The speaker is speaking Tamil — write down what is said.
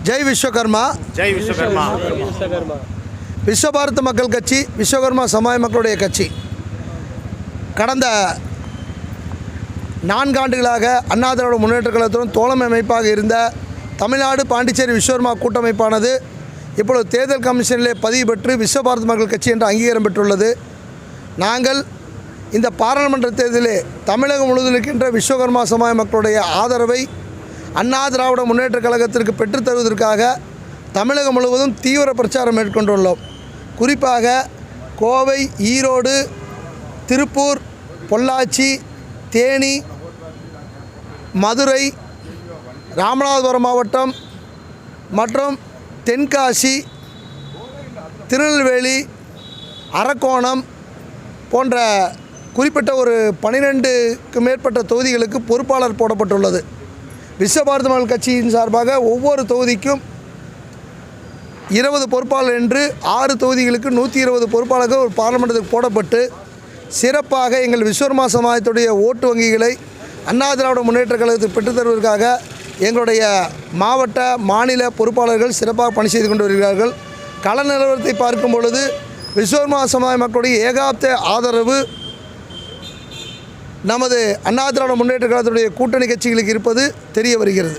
ஜெய் விஸ்வகர்மா. ஜெய் விஸ்வகர்மா. விஸ்வபாரத் மக்கள் கட்சி விஸ்வகர்மா சமுதாய மக்களுடைய கட்சி கடந்த 4 ஆண்டுகளாக அண்ணா திராவிட முன்னேற்றக் கழகத்துடன் தோழமை அமைப்பாக இருந்த தமிழ்நாடு பாண்டிச்சேரி விஸ்வகர்மா கூட்டமைப்பானது இப்பொழுது தேர்தல் கமிஷனிலே பதிவு பெற்று விஸ்வபாரத் மக்கள் கட்சி என்ற அங்கீகாரம் பெற்றுள்ளது. நாங்கள் இந்த பாராளுமன்ற தேர்தலிலே தமிழகம் முழுவதும் இருக்கின்ற விஸ்வகர்மா சமுதாய மக்களுடைய ஆதரவை அண்ணா திராவிட முன்னேற்றக் கழகத்திற்கு பெற்றுத் தருவதற்காக தமிழகம் முழுவதும் தீவிர பிரச்சாரம் மேற்கொண்டுள்ளோம். குறிப்பாக கோவை, ஈரோடு, திருப்பூர், பொள்ளாச்சி, தேனி, மதுரை, ராமநாதபுரம் மாவட்டம் மற்றும் தென்காசி, திருநெல்வேலி, அரக்கோணம் போன்ற குறிப்பிட்ட ஒரு 12க்கு மேற்பட்ட தொகுதிகளுக்கு பொறுப்பாளர் போடப்பட்டுள்ளது. விஸ்வபாரத் மக்கள் கட்சியின் சார்பாக ஒவ்வொரு தொகுதிக்கும் 20 பொறுப்பாளர் என்று 6 தொகுதிகளுக்கு 120 பொறுப்பாளர்கள் ஒரு பார்லிமெண்ட்டுக்கு போடப்பட்டு சிறப்பாக எங்கள் விஸ்வகர்மா சமுதாயத்துடைய ஓட்டு வங்கிகளை அண்ணா திராவிட முன்னேற்றக் கழகத்துக்கு பெற்றுத் தருவதற்காக எங்களுடைய மாவட்ட மாநில பொறுப்பாளர்கள் சிறப்பாக பணி செய்து கொண்டு வருகிறார்கள். கள நிலவரத்தை பார்க்கும் பொழுது விஸ்வகர்மா சமுதாய மக்களுடைய ஏகாப்த ஆதரவு நமது அண்ணா திராவிட முன்னேற்றக் கழகத்துடைய கூட்டணி கட்சிகளுக்கு இருப்பது தெரிய வருகிறது.